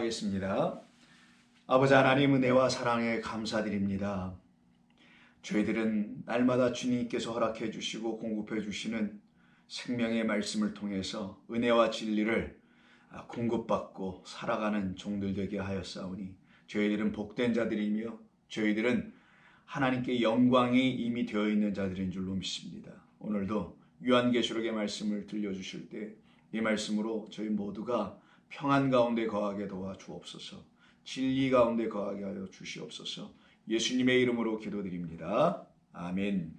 기도하겠습니다. 아버지 하나님, 은혜와 사랑에 감사드립니다. 저희들은 날마다 주님께서 허락해 주시고 공급해 주시는 생명의 말씀을 통해서 은혜와 진리를 공급받고 살아가는 종들 되게 하였사오니 저희들은 복된 자들이며 저희들은 하나님께 영광이 이미 되어 있는 자들인 줄로 믿습니다. 오늘도 요한계시록의 말씀을 들려주실 때 이 말씀으로 저희 모두가 평안 가운데 거하게 도와주옵소서. 진리 가운데 거하게 하여 주시옵소서. 예수님의 이름으로 기도드립니다. 아멘.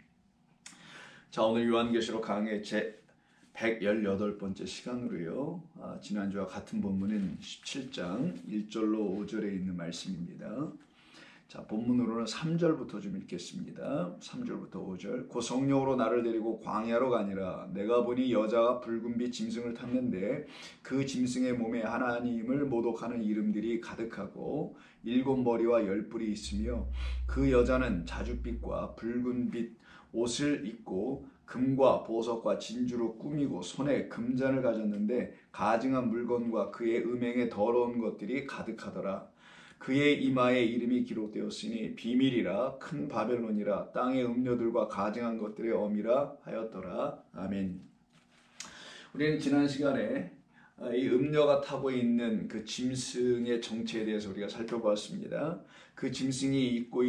자, 오늘 요한계시록 강의 제 118번째 시간으로요. 지난주와 같은 본문인 17장 1절로 5절에 있는 말씀입니다. 자, 본문으로는 3절부터 좀 읽겠습니다. 3절부터 5절. 그 성령으로 나를 데리고 광야로 가니라. 내가 보니 여자가 붉은빛 짐승을 탔는데 그 짐승의 몸에 하나님을 모독하는 이름들이 가득하고 7머리와 10뿔이 있으며 그 여자는 자줏빛과 붉은빛 옷을 입고 금과 보석과 진주로 꾸미고 손에 금잔을 가졌는데 가증한 물건과 그의 음행에 더러운 것들이 가득하더라. 그의 이마에 이름이 기록되었으니 비밀이라 큰 바벨론이라 땅의 음료들과 가증한 것들의 어미라 하였더라. 아멘. 우리는 지난 시간에 이 음녀가 타고 있는 그 짐승의 정체에 대해서 우리가 살펴보았습니다. 그 짐승이 입고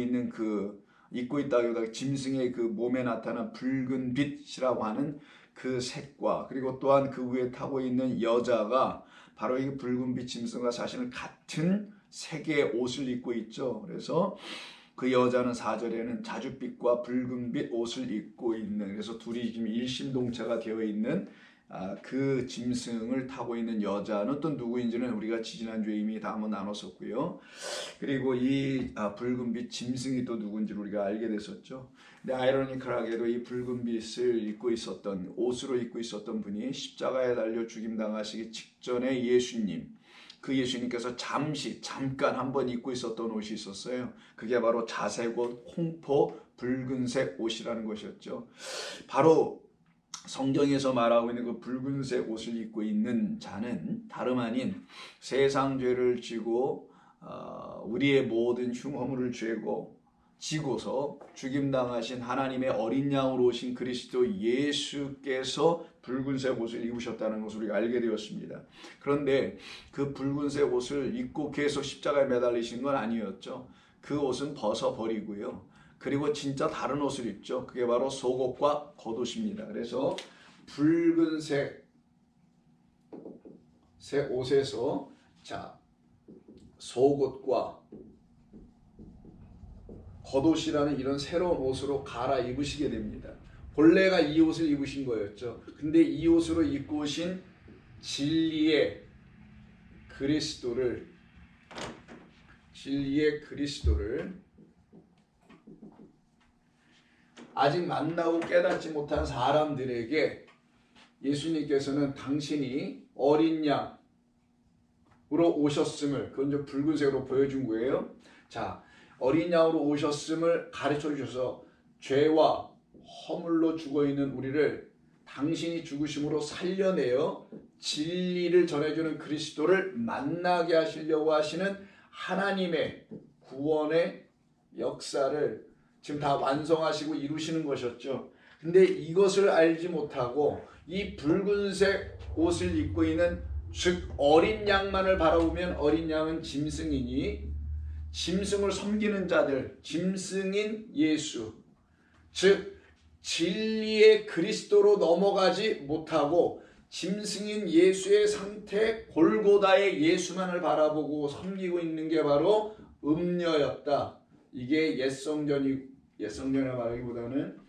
있다기보다 짐승의 그 몸에 나타난 붉은 빛이라고 하는 그 색과 그리고 또한 그 위에 타고 있는 여자가 바로 이 붉은빛 짐승과 사실은 같은 색의 옷을 입고 있죠. 그래서 그 여자는 4절에는 자줏빛과 붉은빛 옷을 입고 있는, 그래서 둘이 지금 일심동체가 되어 있는 그 짐승을 타고 있는 여자는 또 누구인지는 우리가 지난주에 이미 다 한번 나눴었고요. 그리고 이 붉은빛 짐승이 또 누군지를 우리가 알게 됐었죠. 근데 아이러니컬하게도 이 붉은빛을 입고 있었던, 옷으로 입고 있었던 분이 십자가에 달려 죽임당하시기 직전에 그 예수님께서 잠깐 한번 입고 있었던 옷이 있었어요. 그게 바로 자색옷, 홍포, 붉은색 옷이라는 것이었죠. 바로 성경에서 말하고 있는 그 붉은색 옷을 입고 있는 자는 다름 아닌 세상 죄를 지고 우리의 모든 흉허물을 지고서 죽임당하신 하나님의 어린 양으로 오신 그리스도 예수께서 붉은색 옷을 입으셨다는 것을 우리가 알게 되었습니다. 그런데 그 붉은색 옷을 입고 계속 십자가에 매달리신 건 아니었죠. 그 옷은 벗어버리고요. 그리고 진짜 다른 옷을 입죠. 그게 바로 속옷과 겉옷입니다. 그래서 붉은색 옷에서 속옷과 겉옷이라는 이런 새로운 옷으로 갈아입으시게 됩니다. 본래가 이 옷을 입으신 거였죠. 근데 이 옷으로 입고 오신 진리의 그리스도를 아직 만나고 깨닫지 못한 사람들에게 예수님께서는 당신이 어린 양으로 오셨음을, 그건 좀 붉은색으로 보여준 거예요. 자, 어린 양으로 오셨음을 가르쳐 주셔서 죄와 허물로 죽어있는 우리를 당신이 죽으심으로 살려내어 진리를 전해주는 그리스도를 만나게 하시려고 하시는 하나님의 구원의 역사를 지금 다 완성하시고 이루시는 것이었죠. 근데 이것을 알지 못하고 이 붉은색 옷을 입고 있는, 즉 어린 양만을 바라보면 어린 양은 짐승이니 짐승을 섬기는 자들, 짐승인 예수, 즉 진리의 그리스도로 넘어가지 못하고 짐승인 예수의 상태, 골고다의 예수만을 바라보고 섬기고 있는 게 바로 음녀였다. 이게 옛성전이라 말하기보다는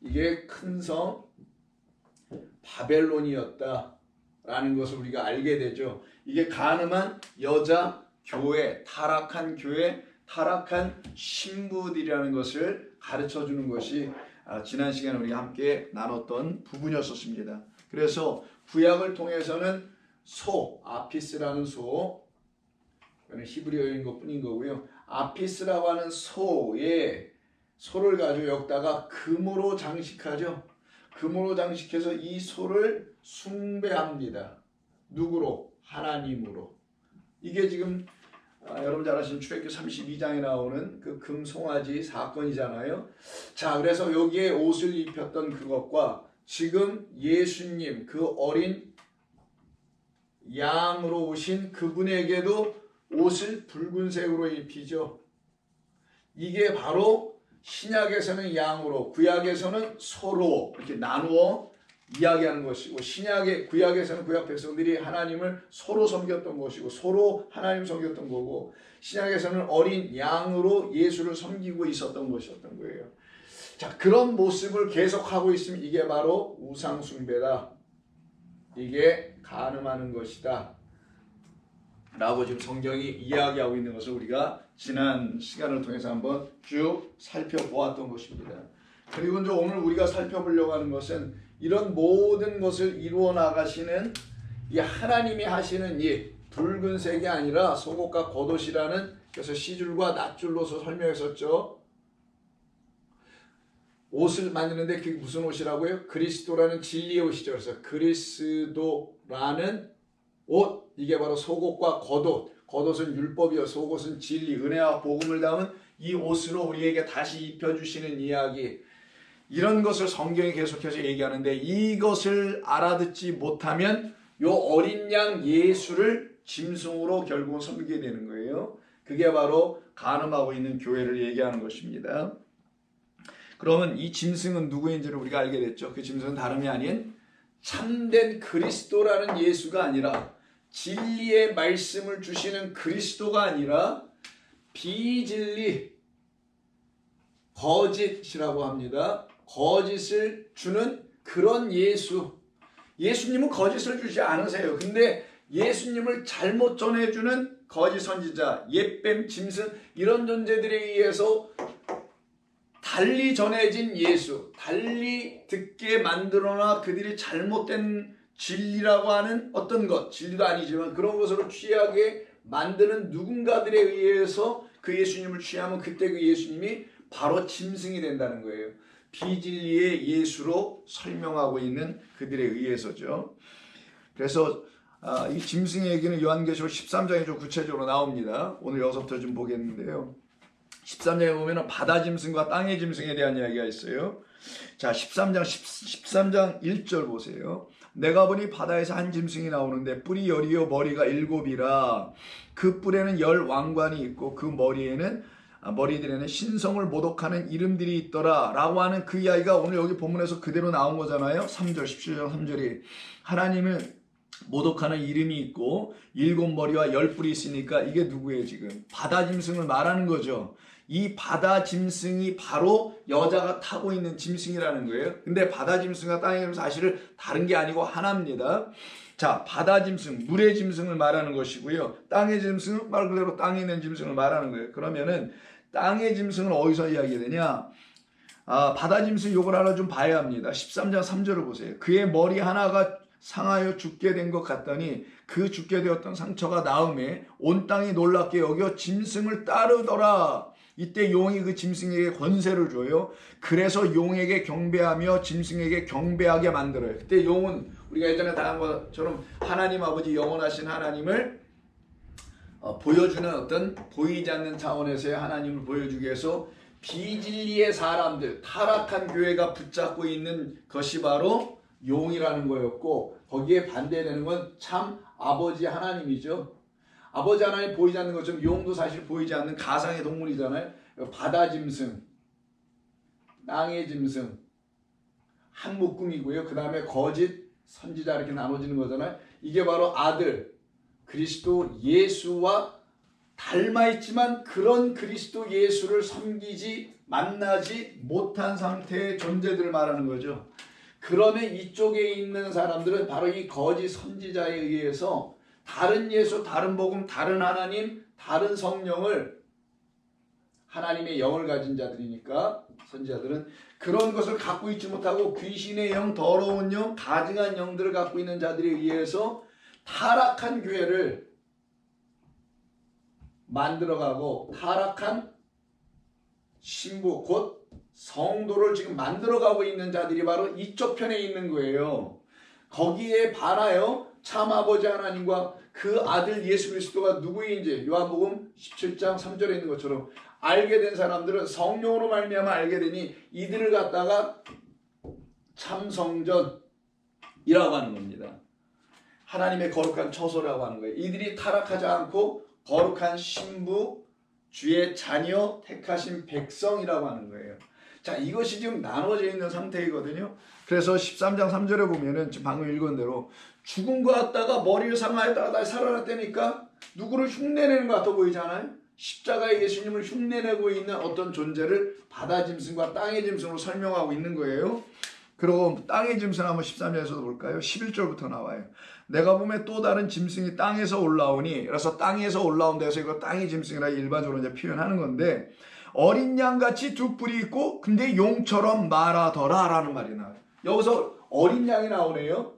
이게 큰 성 바벨론이었다라는 것을 우리가 알게 되죠. 이게 간음한 여자 교회, 타락한 신부들이라는 것을 가르쳐주는 것이 지난 시간에 우리가 함께 나눴던 부분이었습니다. 그래서 구약을 통해서는 아피스라는 이거는 히브리어인 것뿐인 거고요. 아피스라고 하는 소를 가지고 여기다가 금으로 장식하죠. 금으로 장식해서 이 소를 숭배합니다. 누구로? 하나님으로. 이게 지금 여러분 잘 아시는 출애굽기 32장에 나오는 그 금송아지 사건이잖아요. 자, 그래서 여기에 옷을 입혔던 그것과 지금 예수님 그 어린 양으로 오신 그분에게도 옷을 붉은색으로 입히죠. 이게 바로 신약에서는 양으로, 구약에서는 소로 이렇게 나누어 이야기하는 것이고, 구약에서는 구약 백성들이 하나님을 소로 섬겼던 것이고, 소로 하나님 섬겼던 거고, 신약에서는 어린 양으로 예수를 섬기고 있었던 것이었던 거예요. 자, 그런 모습을 계속하고 있으면 이게 바로 우상숭배다. 이게 간음하는 것이다. 라고 지금 성경이 이야기하고 있는 것을 우리가 지난 시간을 통해서 한번 쭉 살펴보았던 것입니다. 그리고 이제 오늘 우리가 살펴보려고 하는 것은 이런 모든 것을 이루어 나가시는 이 하나님이 하시는 이 붉은색이 아니라 속옷과 겉옷이라는, 그래서 시줄과 낫줄로서 설명했었죠. 옷을 만드는데 그게 무슨 옷이라고요? 그리스도라는 진리의 옷이죠. 그래서 그리스도라는 옷, 이게 바로 속옷과 겉옷. 겉옷은 율법이요, 속옷은 진리, 은혜와 복음을 담은 이 옷으로 우리에게 다시 입혀주시는 이야기. 이런 것을 성경이 계속해서 얘기하는데, 이것을 알아듣지 못하면 요 어린 양 예수를 짐승으로 결국은 섬기게 되는 거예요. 그게 바로 간음하고 있는 교회를 얘기하는 것입니다. 그러면 이 짐승은 누구인지를 우리가 알게 됐죠. 그 짐승은 다름이 아닌 참된 그리스도라는 예수가 아니라, 진리의 말씀을 주시는 그리스도가 아니라 비진리, 거짓이라고 합니다. 거짓을 주는 그런 예수. 예수님은 거짓을 주지 않으세요. 근데 예수님을 잘못 전해주는 거짓 선지자, 옛뱀, 짐승, 이런 존재들에 의해서 달리 전해진 예수, 달리 듣게 만들어놔 그들이 잘못된 진리라고 하는 어떤 것, 진리도 아니지만 그런 것으로 취하게 만드는 누군가들에 의해서 그 예수님을 취하면 그때 그 예수님이 바로 짐승이 된다는 거예요. 비진리의 예수로 설명하고 있는 그들에 의해서죠. 그래서 이 짐승의 얘기는 요한계시록 13장에 좀 구체적으로 나옵니다. 오늘 여기서부터 좀 보겠는데요. 13장에 보면 바다 짐승과 땅의 짐승에 대한 이야기가 있어요. 자, 13장 1절 보세요. 내가 보니 바다에서 한 짐승이 나오는데 뿔이 10이요 머리가 7이라. 그 뿔에는 10 왕관이 있고 그 머리들에는 신성을 모독하는 이름들이 있더라 라고 하는 그 이야기가 오늘 여기 본문에서 그대로 나온 거잖아요. 3절 17장 3절이 하나님을 모독하는 이름이 있고 7머리와 10뿔이 있으니까 이게 누구예요? 지금 바다 짐승을 말하는 거죠. 이 바다 짐승이 바로 여자가 타고 있는 짐승이라는 거예요. 근데 바다 짐승과 땅의 짐승은 사실은 다른 게 아니고 하나입니다. 자, 바다 짐승, 물의 짐승을 말하는 것이고요. 땅의 짐승은 말 그대로 땅에 있는 짐승을 말하는 거예요. 그러면은 땅의 짐승은 어디서 이야기되냐? 바다 짐승 요걸 하나 좀 봐야 합니다. 13장 3절을 보세요. 그의 머리 하나가 상하여 죽게 된 것 같더니 그 죽게 되었던 상처가 나음에 온 땅이 놀랍게 여겨 짐승을 따르더라. 이때 용이 그 짐승에게 권세를 줘요. 그래서 용에게 경배하며 짐승에게 경배하게 만들어요. 그때 용은 우리가 예전에 다한 것처럼 하나님 아버지, 영원하신 하나님을 보여주는 어떤 보이지 않는 차원에서의 하나님을 보여주기 위해서 비진리의 사람들, 타락한 교회가 붙잡고 있는 것이 바로 용이라는 거였고, 거기에 반대되는 건 참 아버지 하나님이죠. 아버지 하나님 보이지 않는 것처럼 용도 사실 보이지 않는 가상의 동물이잖아요. 바다 짐승, 땅의 짐승, 한 묶음이고요. 그 다음에 거짓 선지자 이렇게 나눠지는 거잖아요. 이게 바로 아들 그리스도 예수와 닮아있지만 그런 그리스도 예수를 섬기지 만나지 못한 상태의 존재들을 말하는 거죠. 그러면 이쪽에 있는 사람들은 바로 이 거짓 선지자에 의해서 다른 예수, 다른 복음, 다른 하나님, 다른 성령을, 하나님의 영을 가진 자들이니까 선지자들은 그런 것을 갖고 있지 못하고 귀신의 영, 더러운 영, 가증한 영들을 갖고 있는 자들에 의해서 타락한 교회를 만들어가고 타락한 신부 곧 성도를 지금 만들어가고 있는 자들이 바로 이쪽 편에 있는 거예요. 거기에 반하여 참 아버지 하나님과 그 아들 예수 그리스도가 누구인지 요한복음 17장 3절에 있는 것처럼 알게 된 사람들은 성령으로 말미암아 알게 되니 이들을 갖다가 참 성전이라고 하는 겁니다. 하나님의 거룩한 처소라고 하는 거예요. 이들이 타락하지 않고 거룩한 신부, 주의 자녀, 택하신 백성이라고 하는 거예요. 자, 이것이 지금 나눠져 있는 상태이거든요. 그래서 13장 3절에 보면은 지금 방금 읽은 대로 죽은 것 같다가 머리를 상하였다가 다시 살아났다니까 누구를 흉내내는 것 같아 보이잖아요. 십자가의 예수님을 흉내내고 있는 어떤 존재를 바다 짐승과 땅의 짐승으로 설명하고 있는 거예요. 그리고 땅의 짐승 한번 13절에서도 볼까요? 11절부터 나와요. 내가 보면 또 다른 짐승이 땅에서 올라오니, 그래서 땅에서 올라온 데서 이거 땅의 짐승이라 일반적으로 이제 표현하는 건데, 어린 양같이 두 뿔이 있고 근데 용처럼 말하더라 라는 말이 나와요. 여기서 어린 양이 나오네요.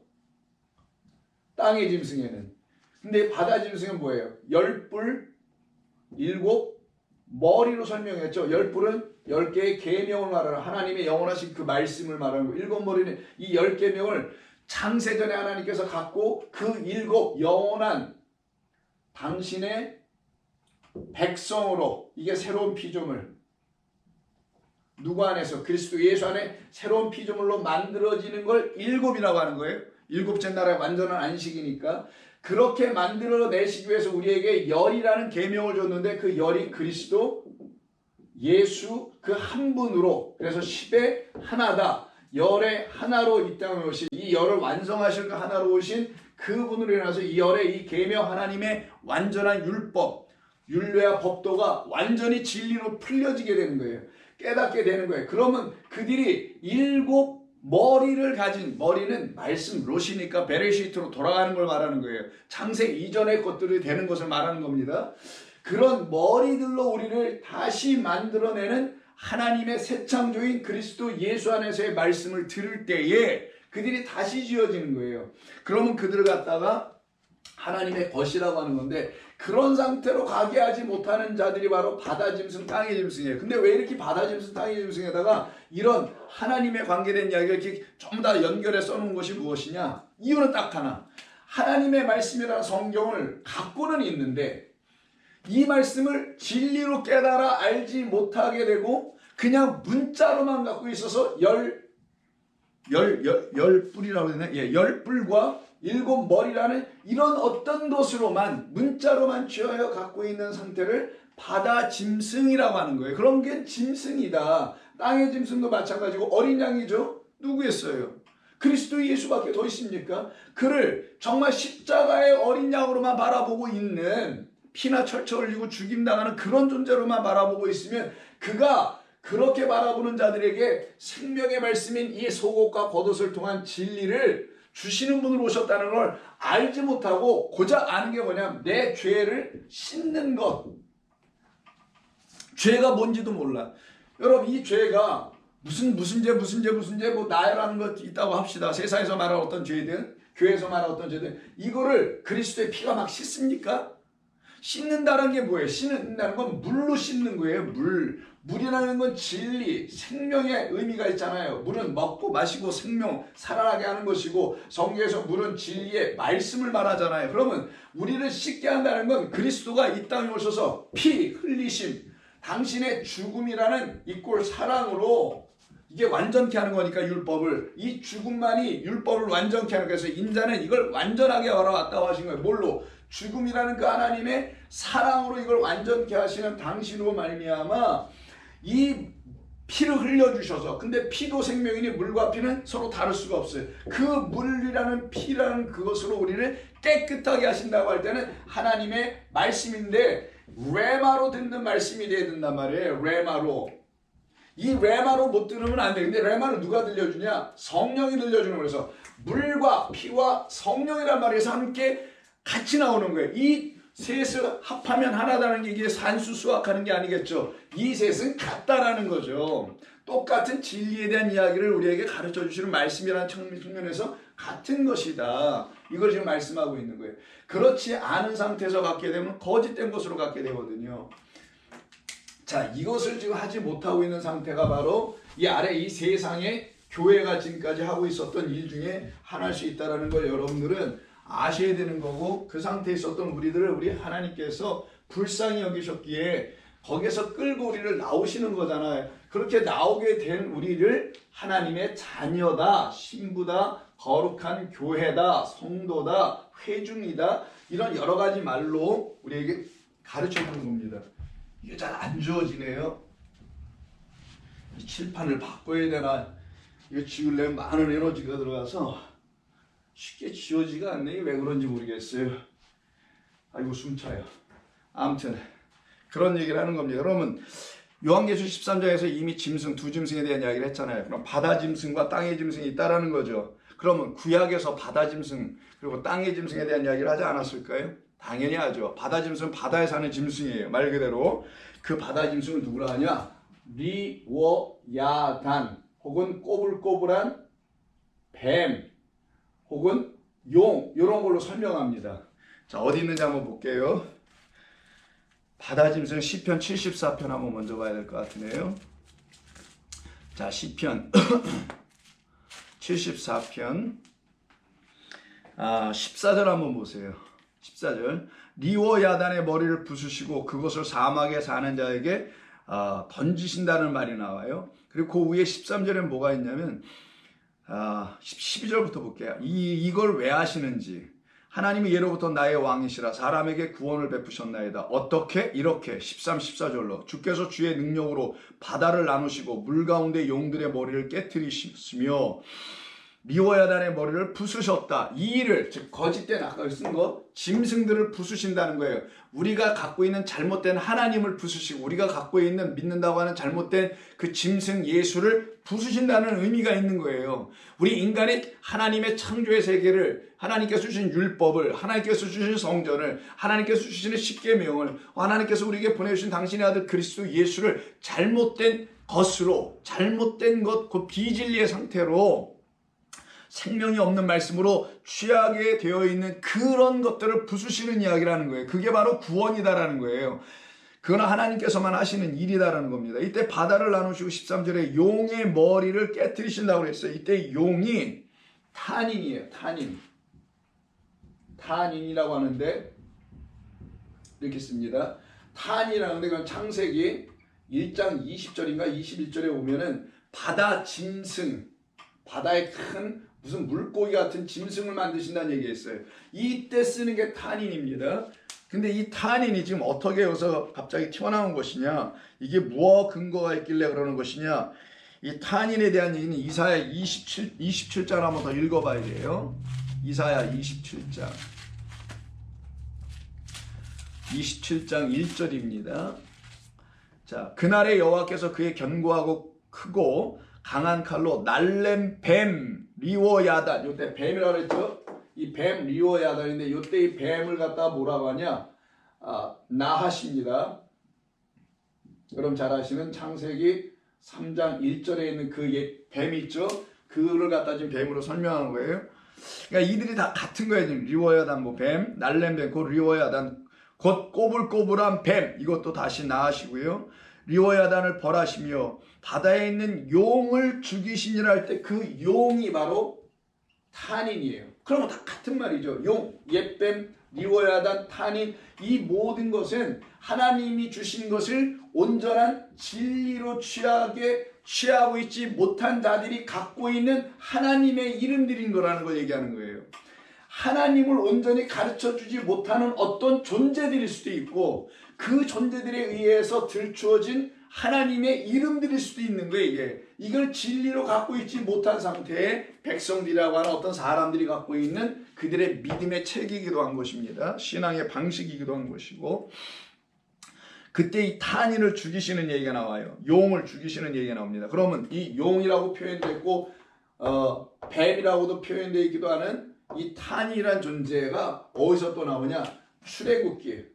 땅의 짐승에는. 근데 바다 짐승은 뭐예요? 10뿔 7 머리로 설명했죠. 10뿔은 10개의 계명을 말하는 하나님의 영원하신 그 말씀을 말하는 거. 7머리는 이 10계명을 창세전에 하나님께서 갖고 그 7 영원한 당신의 백성으로, 이게 새로운 피조물, 누구 안에서? 그리스도 예수 안에 새로운 피조물로 만들어지는 걸 7이라고 하는 거예요. 7째 날의 완전한 안식이니까. 그렇게 만들어내시기 위해서 우리에게 열이라는 계명을 줬는데 그 열이 그리스도 예수 그 한 분으로, 그래서 10의 하나다, 열의 하나로 이 땅에 오신, 이 열을 완성하실 그 하나로 오신 그분으로 인해서 이 열의 이 계명, 하나님의 완전한 율법, 율례와 법도가 완전히 진리로 풀려지게 되는 거예요. 깨닫게 되는 거예요. 그러면 그들이 7 머리를 가진, 머리는 말씀 로시니까 베레시트로 돌아가는 걸 말하는 거예요. 창세 이전의 것들이 되는 것을 말하는 겁니다. 그런 머리들로 우리를 다시 만들어내는 하나님의 새 창조인 그리스도 예수 안에서의 말씀을 들을 때에 그들이 다시 지어지는 거예요. 그러면 그들을 갖다가 하나님의 것이라고 하는 건데, 그런 상태로 가게 하지 못하는 자들이 바로 바다 짐승, 땅의 짐승이에요. 근데 왜 이렇게 바다 짐승, 땅의 짐승에다가 이런 하나님에 관계된 이야기를 이렇게 전부 다 연결해 써놓은 것이 무엇이냐? 이유는 딱 하나. 하나님의 말씀이라는 성경을 갖고는 있는데 이 말씀을 진리로 깨달아 알지 못하게 되고 그냥 문자로만 갖고 있어서 열 뿔이라고 되나? 예, 10뿔과 7 머리라는 이런 어떤 것으로만, 문자로만 취하여 갖고 있는 상태를 바다 짐승이라고 하는 거예요. 그런 게 짐승이다. 땅의 짐승도 마찬가지고 어린 양이죠. 누구였어요? 그리스도 예수밖에 더 있습니까? 그를 정말 십자가의 어린 양으로만 바라보고 있는, 피나 철철 흘리고 죽임당하는 그런 존재로만 바라보고 있으면 그가 그렇게 바라보는 자들에게 생명의 말씀인 이 속옷과 겉옷을 통한 진리를 주시는 분으로 오셨다는 걸 알지 못하고 고작 아는 게 뭐냐면 내 죄를 씻는 것. 죄가 뭔지도 몰라. 여러분, 이 죄가 무슨 죄 뭐 나라는 것 있다고 합시다. 세상에서 말하는 어떤 죄든, 교회에서 말하는 어떤 죄든, 이거를 그리스도의 피가 막 씻습니까? 씻는다는 게 뭐예요? 씻는다는 건 물로 씻는 거예요. 물이라는 건 진리, 생명의 의미가 있잖아요. 물은 먹고 마시고 생명, 살아나게 하는 것이고, 성경에서 물은 진리의 말씀을 말하잖아요. 그러면 우리를 씻게 한다는 건 그리스도가 이 땅에 오셔서 피 흘리심, 당신의 죽음이라는 이꼴 사랑으로 이게 완전케 하는 거니까, 율법을, 이 죽음만이 율법을 완전케 하는 거예요. 그래서 인자는 이걸 완전하게 알아왔다고 하신 거예요. 뭘로? 죽음이라는 그 하나님의 사랑으로 이걸 완전케 하시는 당신으로 말미암아 이 피를 흘려주셔서, 근데 피도 생명이니 물과 피는 서로 다를 수가 없어요. 그 물이라는 피라는 그것으로 우리를 깨끗하게 하신다고 할 때는 하나님의 말씀인데 레마로 듣는 말씀이 돼야 된단 말이에요. 레마로. 이 레마로 못 들으면 안 돼. 근데 레마를 누가 들려주냐? 성령이 들려주는 거예요. 그래서 물과 피와 성령이란 말에서 함께 같이 나오는 거예요. 이 셋을 합하면 하나다는 게 이게 산수 수학하는 게 아니겠죠. 이 셋은 같다라는 거죠. 똑같은 진리에 대한 이야기를 우리에게 가르쳐 주시는 말씀이라는 측면에서 같은 것이다. 이걸 지금 말씀하고 있는 거예요. 그렇지 않은 상태에서 갖게 되면 거짓된 것으로 갖게 되거든요. 자, 이것을 지금 하지 못하고 있는 상태가 바로 이 아래 이 세상에 교회가 지금까지 하고 있었던 일 중에 하나일 수 있다는 걸 여러분들은 아셔야 되는 거고, 그 상태에 있었던 우리들을 우리 하나님께서 불쌍히 여기셨기에 거기에서 끌고 우리를 나오시는 거잖아요. 그렇게 나오게 된 우리를 하나님의 자녀다, 신부다, 거룩한 교회다, 성도다, 회중이다, 이런 여러 가지 말로 우리에게 가르쳐 주는 겁니다. 이게 잘 안 주어지네요. 이 칠판을 바꿔야 되나, 이거 지우려면 많은 에너지가 들어가서 쉽게 지워지가 않네. 왜 그런지 모르겠어요. 아이고 숨차요. 아무튼 그런 얘기를 하는 겁니다. 그러면 요한계시록 13장에서 이미 짐승, 두 짐승에 대한 이야기를 했잖아요. 그럼 바다 짐승과 땅의 짐승이 있다라는 거죠. 그러면 구약에서 바다 짐승 그리고 땅의 짐승에 대한 이야기를 하지 않았을까요? 당연히 하죠. 바다 짐승은 바다에 사는 짐승이에요. 말 그대로 그 바다 짐승을 누구라 하냐? 리워야단 혹은 꼬불꼬불한 뱀 혹은 용, 이런 걸로 설명합니다. 자, 어디 있는지 한번 볼게요. 바다 짐승 시편 74편 한번 먼저 봐야 될 것 같으네요. 자, 시편 74편 14절 한번 보세요. 14절. 리워야단의 머리를 부수시고 그것을 사막에 사는 자에게 던지신다는 말이 나와요. 그리고 그 위에 13절에 뭐가 있냐면 12절부터 볼게요. 이걸 왜 하시는지. 하나님이 예로부터 나의 왕이시라 사람에게 구원을 베푸셨나이다. 어떻게? 이렇게 13, 14절로 주께서 주의 능력으로 바다를 나누시고 물 가운데 용들의 머리를 깨트리시며 리워야단의 머리를 부수셨다. 이 일을, 즉 거짓된 아까 쓴 거 짐승들을 부수신다는 거예요. 우리가 갖고 있는 잘못된 하나님을 부수시고 우리가 갖고 있는 믿는다고 하는 잘못된 그 짐승 예수를 부수신다는 의미가 있는 거예요. 우리 인간이 하나님의 창조의 세계를, 하나님께서 주신 율법을, 하나님께서 주신 성전을, 하나님께서 주시는 십계명을, 하나님께서 우리에게 보내주신 당신의 아들 그리스도 예수를 잘못된 것으로, 잘못된 것, 그 비진리의 상태로 생명이 없는 말씀으로 취하게 되어 있는 그런 것들을 부수시는 이야기라는 거예요. 그게 바로 구원이다라는 거예요. 그건 하나님께서만 하시는 일이다라는 겁니다. 이때 바다를 나누시고 13절에 용의 머리를 깨트리신다고 했어요. 이때 용이 탄인이에요. 탄인이라고 하는데 이렇게 씁니다. 탄이라는데 그건 창세기 1장 20절인가 21절에 보면은 바다 짐승, 바다의 큰 무슨 물고기 같은 짐승을 만드신다는 얘기했어요. 이때 쓰는 게 탄인입니다. 근데 이 탄인이 지금 어떻게 여기서 갑자기 튀어나온 것이냐, 이게 무엇 근거가 있길래 그러는 것이냐, 이 탄인에 대한 얘기는 이사야 27장 한번 더 읽어봐야 돼요. 이사야 27장 1절입니다. 자, 그날에 여호와께서 그의 견고하고 크고 강한 칼로 날렘 뱀 리워야단, 요때 뱀이라고 그랬죠? 이 뱀 리워야단인데 요때 이 뱀을 갖다가 뭐라고 하냐? 나하십니다. 그럼 잘 아시는 창세기 3장 1절에 있는 그 뱀 있죠? 그를 갖다 지금 뱀으로 설명하는 거예요. 그러니까 이들이 다 같은 거예요. 지금 리워야단 뭐 뱀, 날렘 뱀, 곧 리워야단, 곧 꼬불꼬불한 뱀, 이것도 다시 나하시고요. 리워야단을 벌하시며 바다에 있는 용을 죽이시니라 할 때 그 용이 바로 탄인이에요. 그러면 다 같은 말이죠. 용, 옛뱀, 리워야단, 탄인, 이 모든 것은 하나님이 주신 것을 온전한 진리로 취하고 있지 못한 자들이 갖고 있는 하나님의 이름들인 거라는 걸 얘기하는 거예요. 하나님을 온전히 가르쳐주지 못하는 어떤 존재들일 수도 있고 그 존재들에 의해서 들추어진 하나님의 이름들일 수도 있는 거예요. 이걸 진리로 갖고 있지 못한 상태의 백성들이라고 하는 어떤 사람들이 갖고 있는 그들의 믿음의 책이기도 한 것입니다. 신앙의 방식이기도 한 것이고, 그때 이 탄인을 죽이시는 얘기가 나와요. 용을 죽이시는 얘기가 나옵니다. 그러면 이 용이라고 표현되고 뱀이라고도 표현되어 있기도 하는 이 탄이란 존재가 어디서 또 나오냐? 출애굽기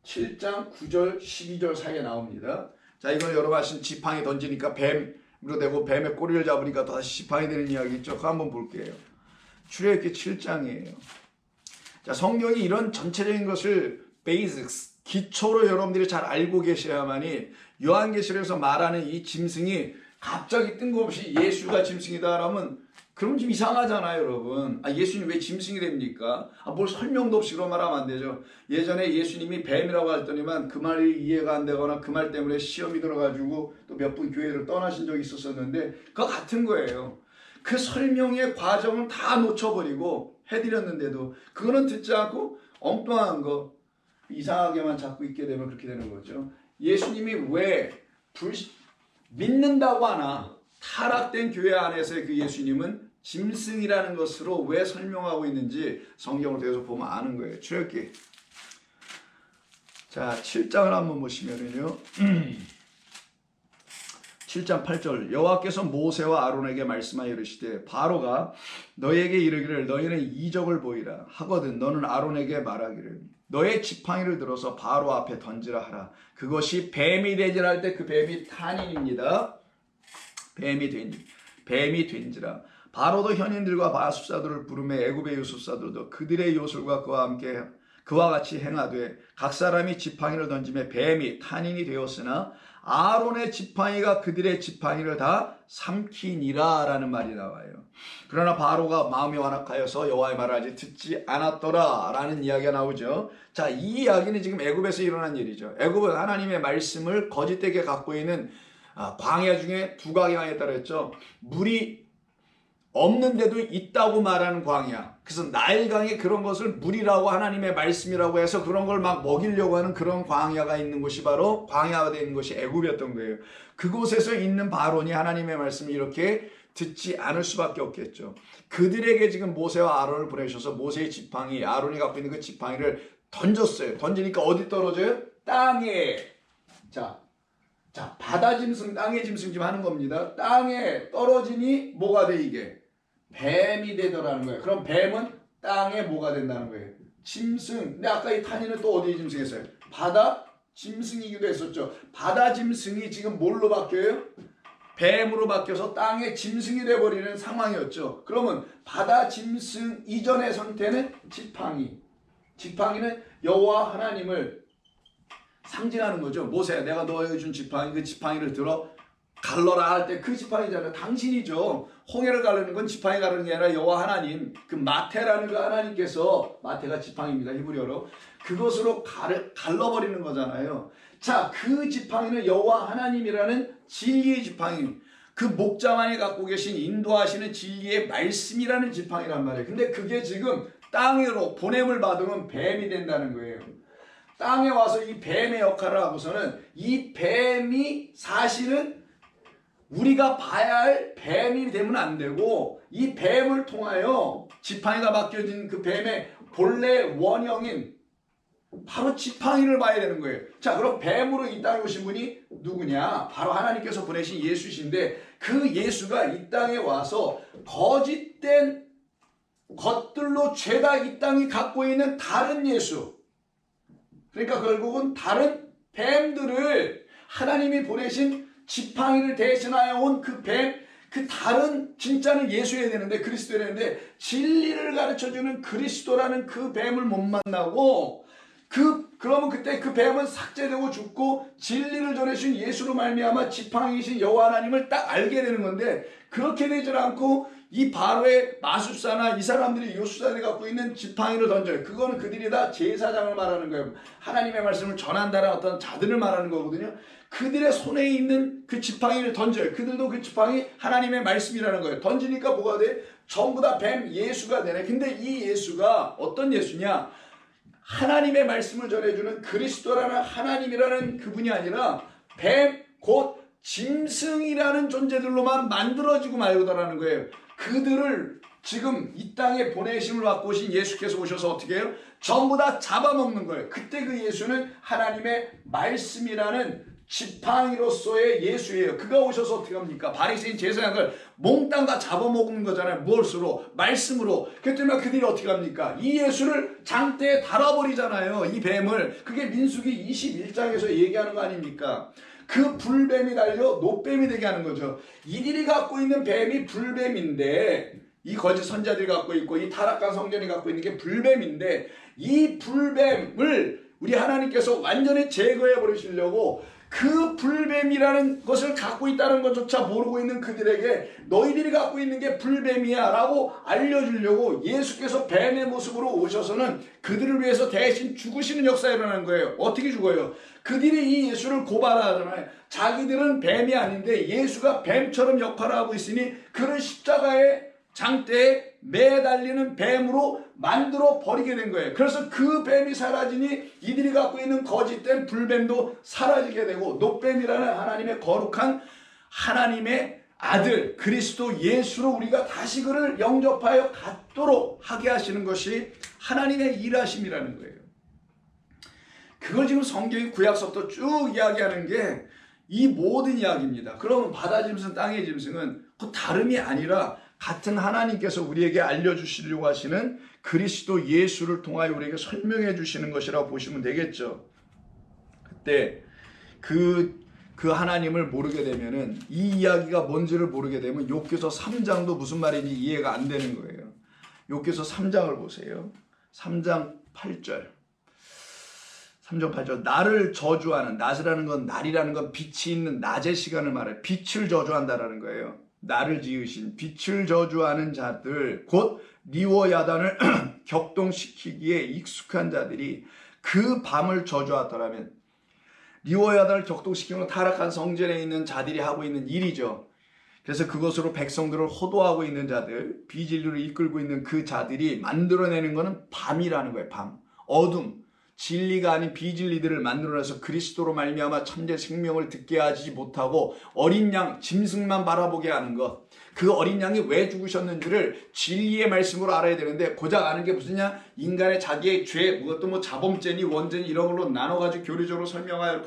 7장 9절 12절 사이에 나옵니다. 자, 이걸 여러분 아시는 지팡이 던지니까 뱀으로 되고 뱀의 꼬리를 잡으니까 다시 지팡이 되는 이야기 있죠. 그거 한번 볼게요. 출애굽기 7장이에요. 자, 성경이 이런 전체적인 것을 베이직스, 기초로 여러분들이 잘 알고 계셔야만이 요한계시록에서 말하는 이 짐승이 갑자기 뜬금없이 예수가 짐승이다 라면 그럼 좀 이상하잖아요, 여러분. 예수님 왜 짐승이 됩니까? 뭘 설명도 없이 그런 말 하면 안 되죠. 예전에 예수님이 뱀이라고 했더니만 그 말이 이해가 안 되거나 그 말 때문에 시험이 들어가지고 또 몇 분 교회를 떠나신 적이 있었었는데 그거 같은 거예요. 그 설명의 과정을 다 놓쳐버리고 해드렸는데도 그거는 듣지 않고 엉뚱한 거 이상하게만 자꾸 있게 되면 그렇게 되는 거죠. 예수님이 왜 믿는다고 하나 타락된 교회 안에서의 그 예수님은 짐승이라는 것으로 왜 설명하고 있는지 성경을 계속 보면 아는 거예요. 출애굽기 자 7장을 한번 보시면은요 7장 8절 여호와께서 모세와 아론에게 말씀하여 이르시되 바로가 너희에게 이르기를 너희는 이적을 보이라 하거든 너는 아론에게 말하기를 너의 지팡이를 들어서 바로 앞에 던지라 하라. 그것이 뱀이 되지라 할 때 그 뱀이 탄인입니다. 뱀이 된지라. 바로도 현인들과 마술사들을 부르매 애굽의 요술사들도 그들의 요술과 그와 함께 그와 같이 행하되 각 사람이 지팡이를 던지며 뱀이 탄인이 되었으나 아론의 지팡이가 그들의 지팡이를 다 삼키니라 라는 말이 나와요. 그러나 바로가 마음이 완악하여서 여호와의 말을 아직 듣지 않았더라 라는 이야기가 나오죠. 자, 이 이야기는 지금 애굽에서 일어난 일이죠. 애굽은 하나님의 말씀을 거짓되게 갖고 있는 광야 중에 두 광야가 있다고 했죠. 물이 없는데도 있다고 말하는 광야. 그래서 나일강에 그런 것을 물이라고 하나님의 말씀이라고 해서 그런 걸 막 먹이려고 하는 그런 광야가 있는 곳이 바로 광야가 되는 것이 애굽이었던 거예요. 그곳에서 있는 바론이 하나님의 말씀을 이렇게 듣지 않을 수밖에 없겠죠. 그들에게 지금 모세와 아론을 보내셔서 모세의 지팡이, 아론이 갖고 있는 그 지팡이를 던졌어요. 던지니까 어디 떨어져요? 땅에. 자, 바다 짐승, 땅의 짐승 지금 하는 겁니다. 땅에 떨어지니 뭐가 돼 이게? 뱀이 되더라는 거예요. 그럼 뱀은 땅에 뭐가 된다는 거예요? 짐승. 근데 아까 이 탄이는 또 어디에 짐승했어요? 바다 짐승이기도 했었죠. 바다 짐승이 지금 뭘로 바뀌어요? 뱀으로 바뀌어서 땅의 짐승이 돼버리는 상황이었죠. 그러면 바다 짐승 이전의 상태는 지팡이. 지팡이는 여호와 하나님을 상징하는 거죠. 모세야 내가 너에게 준 지팡이 그 지팡이를 들어 갈러라 할 때 그 지팡이잖아요. 당신이죠. 홍해를 가르는 건 지팡이 가르는 게 아니라 여호와 하나님 그 마테라는 그 하나님께서 마테가 지팡이입니다. 히브리어로 그것으로 갈라버리는 거잖아요. 자, 그 지팡이는 여호와 하나님이라는 진리의 지팡이 그 목자만이 갖고 계신 인도하시는 진리의 말씀이라는 지팡이란 말이에요. 근데 그게 지금 땅으로 보냄을 받으면 뱀이 된다는 거예요. 땅에 와서 이 뱀의 역할을 하고서는 이 뱀이 사실은 우리가 봐야 할 뱀이 되면 안 되고 이 뱀을 통하여 지팡이가 바뀌어진 그 뱀의 본래 원형인 바로 지팡이를 봐야 되는 거예요. 자, 그럼 뱀으로 이 땅에 오신 분이 누구냐? 바로 하나님께서 보내신 예수신데 그 예수가 이 땅에 와서 거짓된 것들로 죄가 이 땅이 갖고 있는 다른 예수, 그러니까 결국은 다른 뱀들을 하나님이 보내신 지팡이를 대신하여 온 그 뱀, 그 다른 진짜는 예수여야 되는데 그리스도여야 되는데 진리를 가르쳐주는 그리스도라는 그 뱀을 못 만나고 그러면 그때 그 뱀은 삭제되고 죽고 진리를 전해주신 예수로 말미암아 지팡이이신 여호와 하나님을 딱 알게 되는 건데 그렇게 되질 않고 이 바로의 마술사나 이 사람들이 요술사들이 갖고 있는 지팡이를 던져요. 그거는 그들이 다 제사장을 말하는 거예요. 하나님의 말씀을 전한다는 어떤 자들을 말하는 거거든요. 그들의 손에 있는 그 지팡이를 던져요. 그들도 그 지팡이 하나님의 말씀이라는 거예요. 던지니까 뭐가 돼? 전부 다 뱀 예수가 되네. 근데 이 예수가 어떤 예수냐? 하나님의 말씀을 전해주는 그리스도라는 하나님이라는 그분이 아니라 뱀 곧 짐승이라는 존재들로만 만들어지고 말고다라는 거예요. 그들을 지금 이 땅에 보내심을 받고 오신 예수께서 오셔서 어떻게 해요? 전부 다 잡아먹는 거예요. 그때 그 예수는 하나님의 말씀이라는 지팡이로서의 예수예요. 그가 오셔서 어떻게 합니까? 바리새인 제사장을 몽땅 다 잡아먹는 거잖아요. 무엇으로? 말씀으로. 그렇기 때문에 그들이 어떻게 합니까? 이 예수를 장대에 달아버리잖아요. 이 뱀을. 그게 민수기 21장에서 얘기하는 거 아닙니까? 그 불뱀이 달려 노뱀이 되게 하는 거죠. 이들이 갖고 있는 뱀이 불뱀인데 이 거짓 선자들이 갖고 있고 이 타락한 성전이 갖고 있는 게 불뱀인데 이 불뱀을 우리 하나님께서 완전히 제거해 버리시려고 그 불뱀이라는 것을 갖고 있다는 것조차 모르고 있는 그들에게 너희들이 갖고 있는 게 불뱀이야 라고 알려주려고 예수께서 뱀의 모습으로 오셔서는 그들을 위해서 대신 죽으시는 역사가 일어나는 거예요. 어떻게 죽어요? 그들이 이 예수를 고발하잖아요. 자기들은 뱀이 아닌데 예수가 뱀처럼 역할을 하고 있으니 그를 십자가의 장대에 매달리는 뱀으로 만들어 버리게 된 거예요. 그래서 그 뱀이 사라지니 이들이 갖고 있는 거짓된 불뱀도 사라지게 되고 놋뱀이라는 하나님의 거룩한 하나님의 아들 그리스도 예수로 우리가 다시 그를 영접하여 갖도록 하게 하시는 것이 하나님의 일하심이라는 거예요. 그걸 지금 성경이 구약서부터 쭉 이야기하는 게 이 모든 이야기입니다. 그러면 바다 짐승, 땅의 짐승은 그 다름이 아니라 같은 하나님께서 우리에게 알려주시려고 하시는 그리스도 예수를 통하여 우리에게 설명해 주시는 것이라고 보시면 되겠죠. 그때 그 하나님을 모르게 되면은 이 이야기가 뭔지를 모르게 되면 욥기서 3장도 무슨 말인지 이해가 안 되는 거예요. 욥기서 3장을 보세요. 3장 8절. 3장 8절. 나를 저주하는, 낮이라는 건 날이라는 건 빛이 있는 낮의 시간을 말해. 빛을 저주한다라는 거예요. 나를 지으신 빛을 저주하는 자들 곧 리워야단을 격동시키기에 익숙한 자들이 그 밤을 저주하더라면 리워야단을 격동시키는 타락한 성전에 있는 자들이 하고 있는 일이죠. 그래서 그것으로 백성들을 호도하고 있는 자들, 비진리로 이끌고 있는 그 자들이 만들어내는 것은 밤이라는 거예요. 밤, 어둠. 진리가 아닌 비진리들을 만들어내서 그리스도로 말미암아 참된 생명을 듣게 하지 못하고 어린 양 짐승만 바라보게 하는 것. 그 어린 양이 왜 죽으셨는지를 진리의 말씀으로 알아야 되는데 고작 아는 게 무슨냐? 인간의 자기의 죄, 그것도 뭐 자범죄니 원죄니 이런 걸로 나눠가지고 교리적으로 설명하여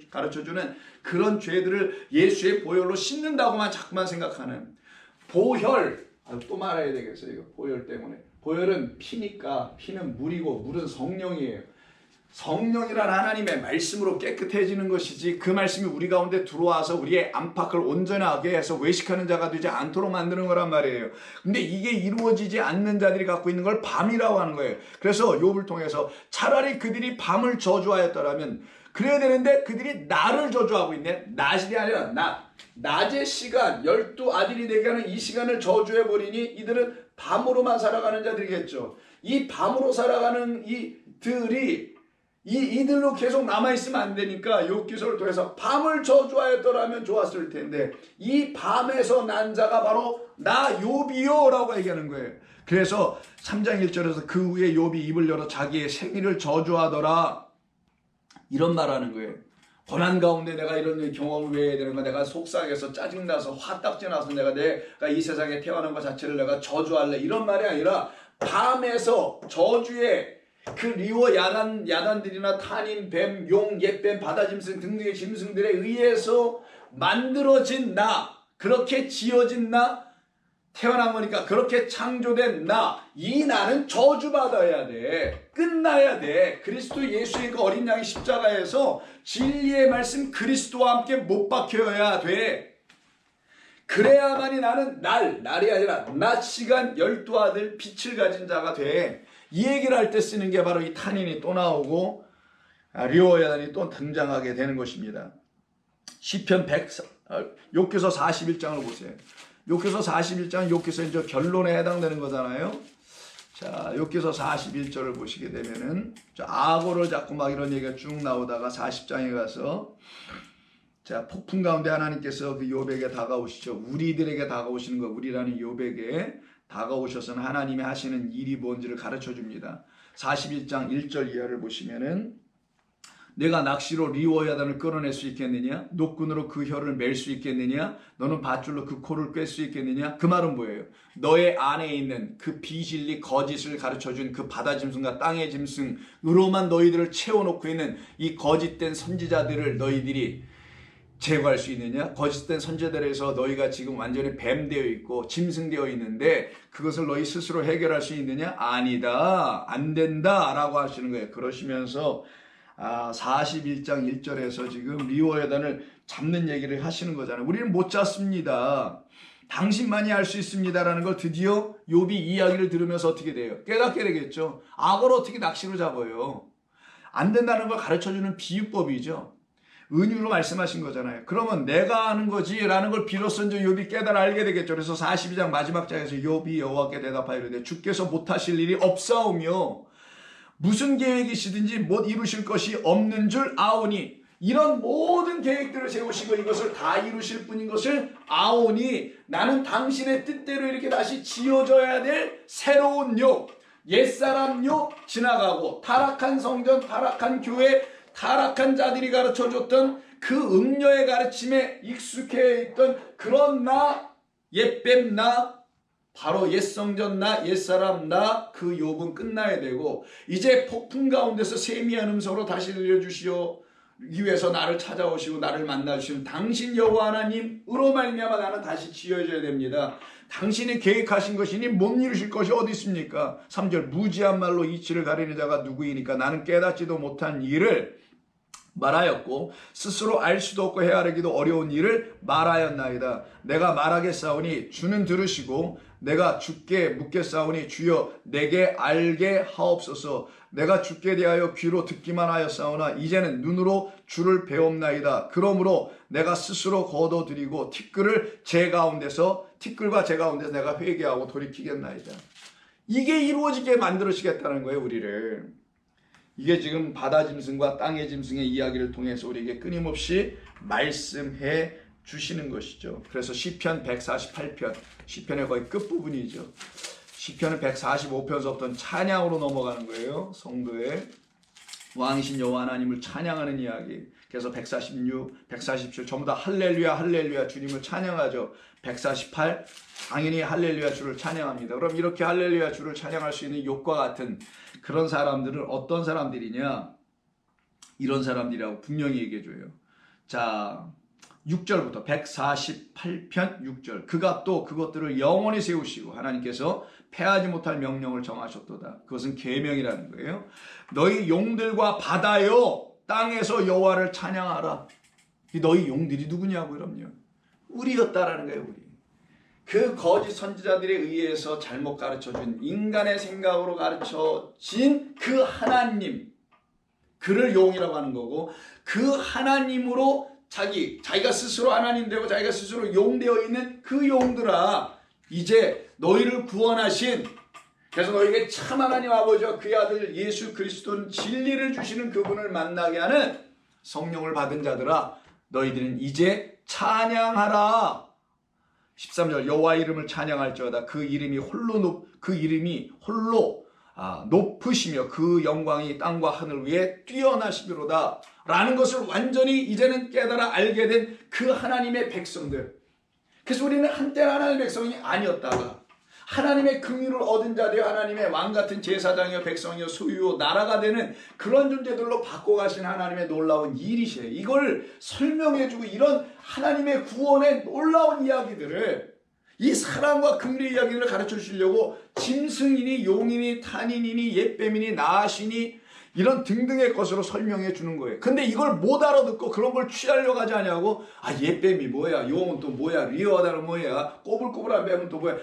가르쳐주는 그런 죄들을 예수의 보혈로 씻는다고만 자꾸만 생각하는 보혈. 또 말해야 되겠어요. 이거 보혈 때문에. 보혈은 피니까 피는 물이고 물은 성령이에요. 성령이란 하나님의 말씀으로 깨끗해지는 것이지 그 말씀이 우리 가운데 들어와서 우리의 안팎을 온전하게 해서 외식하는 자가 되지 않도록 만드는 거란 말이에요. 근데 이게 이루어지지 않는 자들이 갖고 있는 걸 밤이라고 하는 거예요. 그래서 욥을 통해서 차라리 그들이 밤을 저주하였더라면 그래야 되는데 그들이 날을 저주하고 있네. 낮이 아니라 낮의 시간 12아들이 되게 하는 이 시간을 저주해버리니 이들은 밤으로만 살아가는 자들이겠죠. 이 밤으로 살아가는 이들이 이들로 계속 남아있으면 안 되니까 욥기서를 통해서 밤을 저주하였더라면 좋았을 텐데 이 밤에서 난 자가 바로 나 욥이요 라고 얘기하는 거예요. 그래서 3장 1절에서 그 후에 욥이 입을 열어 자기의 생일을 저주하더라 이런 말하는 거예요. 고난 가운데 내가 이런 경험을 왜 해야 되는가? 내가 속상해서 짜증나서 화딱지 나서 내가 이 세상에 태어난 것 자체를 내가 저주할래 이런 말이 아니라 밤에서 저주의 그 리워 야단들이나 탄인, 뱀, 용, 옛뱀, 바다짐승 등등의 짐승들에 의해서 만들어진 나, 그렇게 지어진 나, 태어난 거니까 그렇게 창조된 나, 이 나는 저주받아야 돼. 끝나야 돼. 그리스도 예수의 그 어린 양의 십자가에서 진리의 말씀 그리스도와 함께 못 박혀야 돼. 그래야만이 나는 날이 아니라 낮 시간 12아들 빛을 가진 자가 돼. 이 얘기를 할 때 쓰는 게 바로 이 탄인이 또 나오고 리워야단이 또 등장하게 되는 것입니다. 시편 욥기서 41장을 보세요. 욥기서 41장은 욥기서 이제 결론에 해당되는 거잖아요. 자, 욥기서 41절을 보시게 되면은 악어를 잡고 막 이런 얘기가 쭉 나오다가 40장에 가서 자, 폭풍 가운데 하나님께서 그 욥에게 다가오시죠. 우리들에게 다가오시는 거, 우리라는 욥에게 다가오셔서는 하나님이 하시는 일이 뭔지를 가르쳐 줍니다. 41장 1절 이하를 보시면은 내가 낚시로 리워야단을 끌어낼 수 있겠느냐? 노끈으로 그 혀를 맬 수 있겠느냐? 너는 밧줄로 그 코를 꿰 수 있겠느냐? 그 말은 뭐예요? 너의 안에 있는 그 비진리 거짓을 가르쳐준 그 바다 짐승과 땅의 짐승으로만 너희들을 채워놓고 있는 이 거짓된 선지자들을 너희들이 제거할 수 있느냐? 거짓된 선지자들에서 너희가 지금 완전히 뱀되어 있고 짐승되어 있는데 그것을 너희 스스로 해결할 수 있느냐? 아니다. 안 된다. 라고 하시는 거예요. 그러시면서 41장 1절에서 지금 리워야단을 잡는 얘기를 하시는 거잖아요. 우리는 못 잡습니다. 당신만이 할 수 있습니다라는 걸 드디어 욥이 이야기를 들으면서 어떻게 돼요? 깨닫게 되겠죠. 악어를 어떻게 낚시로 잡아요? 안 된다는 걸 가르쳐주는 비유법이죠. 은유로 말씀하신 거잖아요. 그러면 내가 아는 거지라는 걸 비로소 이제 욥이 깨달아 알게 되겠죠. 그래서 42장 마지막 장에서 욥이 여호와께 대답하여 이르되 주께서 못하실 일이 없사오며 무슨 계획이시든지 못 이루실 것이 없는 줄 아오니, 이런 모든 계획들을 세우시고 이것을 다 이루실 분인 것을 아오니 나는 당신의 뜻대로 이렇게 다시 지어져야 될 새로운 욥, 옛사람 욥 지나가고 타락한 성전, 타락한 교회, 타락한 자들이 가르쳐줬던 그 음녀의 가르침에 익숙해 있던 그런 나, 옛뱀 나, 바로 옛성전 나, 옛사람 나, 그 욥은 끝나야 되고 이제 폭풍 가운데서 세미한 음성으로 다시 들려주시오 위에서 나를 찾아오시고 나를 만나주시는 당신 여호와 하나님으로 말미암아 나는 다시 지어져야 됩니다. 당신이 계획하신 것이니 못 이루실 것이 어디 있습니까? 3절 무지한 말로 이치를 가리는 자가 누구이니까 나는 깨닫지도 못한 일을 말하였고 스스로 알 수도 없고 헤아리기도 어려운 일을 말하였나이다. 내가 말하겠사오니 주는 들으시고 내가 주께 묻겠사오니 주여 내게 알게 하옵소서. 내가 주께 대하여 귀로 듣기만 하였사오나 이제는 눈으로 주를 배옵나이다. 그러므로 내가 스스로 거둬들이고 티끌과 제 가운데서 내가 회개하고 돌이키겠나이다. 이게 이루어지게 만들어지겠다는 거예요, 우리를. 이게 지금 바다 짐승과 땅의 짐승의 이야기를 통해서 우리에게 끊임없이 말씀해 주시는 것이죠. 그래서 시편 148편, 시편의 거의 끝부분이죠. 시편은 145편서부터는 찬양으로 넘어가는 거예요. 성도의 왕이신 여호와 하나님을 찬양하는 이야기. 그래서 146, 147 전부 다 할렐루야 할렐루야 주님을 찬양하죠. 148 당연히 할렐루야 주를 찬양합니다. 그럼 이렇게 할렐루야 주를 찬양할 수 있는 욥과 같은 그런 사람들은 어떤 사람들이냐? 이런 사람들이라고 분명히 얘기해줘요. 자, 6절부터 148편 6절 그가 또 그것들을 영원히 세우시고 하나님께서 패하지 못할 명령을 정하셨도다. 그것은 계명이라는 거예요. 너희 용들과 바다여 땅에서 여호와를 찬양하라. 너희 용들이 누구냐고 그럼요. 우리였다라는 거예요. 우리. 그 거짓 선지자들에 의해서 잘못 가르쳐준 인간의 생각으로 가르쳐진 그 하나님, 그를 용이라고 하는 거고 그 하나님으로 자기가 스스로 하나님 되고 자기가 스스로 용 되어 있는 그 용들아, 이제 너희를 구원하신, 그래서 너희에게 참 하나님 아버지와 그의 아들 예수 그리스도는 진리를 주시는 그분을 만나게 하는 성령을 받은 자들아, 너희들은 이제 찬양하라. 13절 여호와 이름을 찬양할지어다. 그 이름이 홀로 높으시며 그 영광이 땅과 하늘 위에 뛰어나시기로다 라는 것을 완전히 이제는 깨달아 알게 된 그 하나님의 백성들. 그래서 우리는 한때는 하나님의 백성이 아니었다가 하나님의 긍휼을 얻은 자되어 하나님의 왕같은 제사장이요 백성이요 소유요 나라가 되는 그런 존재들로 바꿔가신 하나님의 놀라운 일이시에요. 이걸 설명해주고 이런 하나님의 구원의 놀라운 이야기들을, 이 사랑과 긍휼의 이야기를 가르쳐 주시려고 짐승이니 용이니 탄인이니 옛뱀이니 나아시니 이런 등등의 것으로 설명해 주는 거예요. 근데 이걸 못 알아듣고 그런 걸 취하려고 하지 않냐고. 옛뱀이 뭐야, 용은 또 뭐야, 리어하다는 뭐야, 꼬불꼬불한 뱀은 또 뭐야.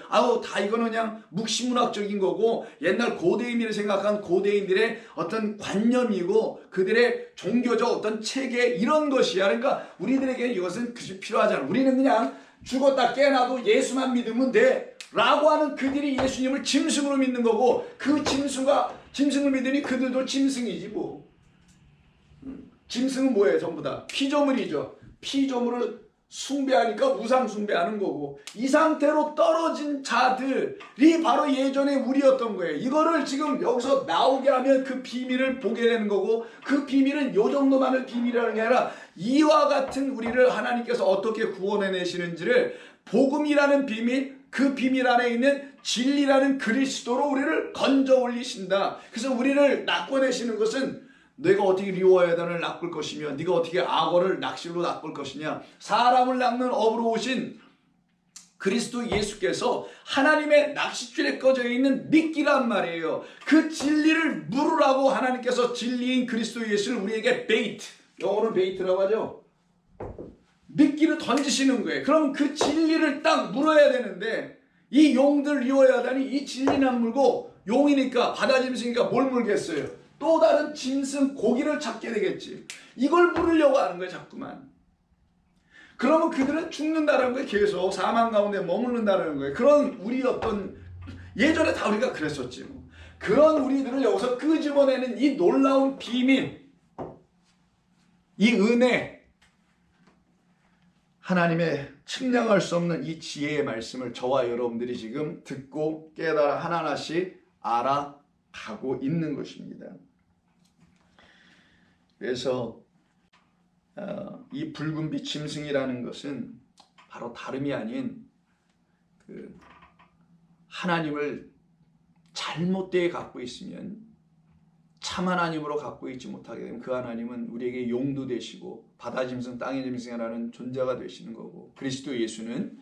다 이거는 그냥 묵시문학적인 거고 옛날 고대인들이 생각한 고대인들의 어떤 관념이고 그들의 종교적 어떤 체계 이런 것이야. 그러니까 우리들에게는 이것은 그것이 필요하지 않아. 우리는 그냥 죽었다 깨나도 예수만 믿으면 돼 라고 하는 그들이 예수님을 짐승으로 믿는 거고, 그 짐승을 믿으니 그들도 짐승이지 뭐. 짐승은 뭐예요? 전부 다 피조물이죠. 피조물을 숭배하니까 우상 숭배하는 거고, 이 상태로 떨어진 자들이 바로 예전에 우리였던 거예요. 이거를 지금 여기서 나오게 하면 그 비밀을 보게 되는 거고, 그 비밀은 요 정도만을 비밀이라는 게 아니라 이와 같은 우리를 하나님께서 어떻게 구원해내시는지를 복음이라는 비밀, 그 비밀 안에 있는 진리라는 그리스도로 우리를 건져 올리신다. 그래서 우리를 낚아내시는 것은 내가 어떻게 리워야단을 낚을 것이며 네가 어떻게 악어를 낚시로 낚을 것이냐, 사람을 낚는 업으로 오신 그리스도 예수께서 하나님의 낚싯줄에 꺼져 있는 미끼란 말이에요. 그 진리를 물으라고 하나님께서 진리인 그리스도 예수를 우리에게 베이트, 영어로는 베이트라고 하죠. 미끼를 던지시는 거예요. 그럼 그 진리를 딱 물어야 되는데 이 용들 리워야단이 이 진리는 안 물고, 용이니까 바다 짐승이니까 뭘 물겠어요? 또 다른 짐승 고기를 잡게 되겠지. 이걸 물으려고 하는 거야 자꾸만. 그러면 그들은 죽는다는 거예요. 계속 사망 가운데 머무른다는 거예요. 그런 우리 어떤 예전에 다 우리가 그랬었지 뭐. 그런 우리들을 여기서 끄집어내는 이 놀라운 비밀, 이 은혜, 하나님의 측량할 수 없는 이 지혜의 말씀을 저와 여러분들이 지금 듣고 깨달아 하나하나씩 알아가고 있는 것입니다. 그래서 이 붉은빛 짐승이라는 것은 바로 다름이 아닌 그 하나님을 잘못되게 갖고 있으면 참 하나님으로 갖고 있지 못하게 되면 그 하나님은 우리에게 용도 되시고 바다 짐승 땅의 짐승이라는 존재가 되시는 거고, 그리스도 예수는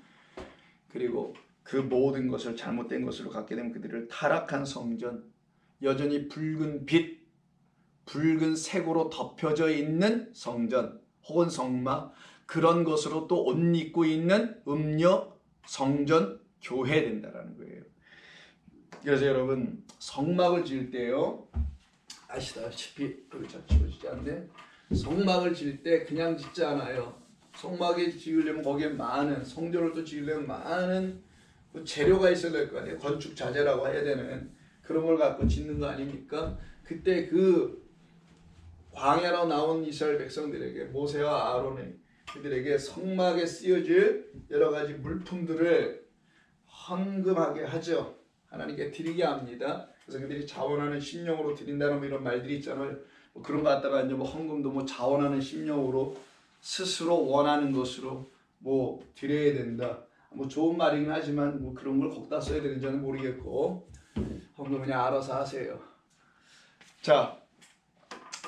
그리고 그 모든 것을 잘못된 것으로 갖게 되면 그들을 타락한 성전, 여전히 붉은 빛, 붉은 색으로 덮여져 있는 성전 혹은 성막, 그런 것으로 또 옷 입고 있는 음녀 성전 교회 된다라는 거예요. 그래서 여러분 성막을 지을 때요, 아시다시피 여기 잘 지워지지 않네. 성막을 지을 때 그냥 짓지 않아요. 성막에 지으려면 거기에 많은, 성전을 또 지으려면 많은 재료가 있어야 될 거 아니에요. 건축 자재라고 해야 되는 그런 걸 갖고 짓는 거 아닙니까? 그때 그 광야로 나온 이스라엘 백성들에게, 모세와 아론이 그들에게 성막에 쓰여질 여러 가지 물품들을 헌금하게 하죠. 하나님께 드리게 합니다. 그래서 그들이 자원하는 심령으로 드린다는 이런 말들이 있잖아요. 뭐 그런 거 갖다가 이제 뭐 헌금도 뭐 자원하는 심령으로 스스로 원하는 것으로 뭐 드려야 된다. 뭐 좋은 말이긴 하지만 뭐 그런 걸 거기다 써야 되는지는 모르겠고, 헌금 그냥 알아서 하세요. 자,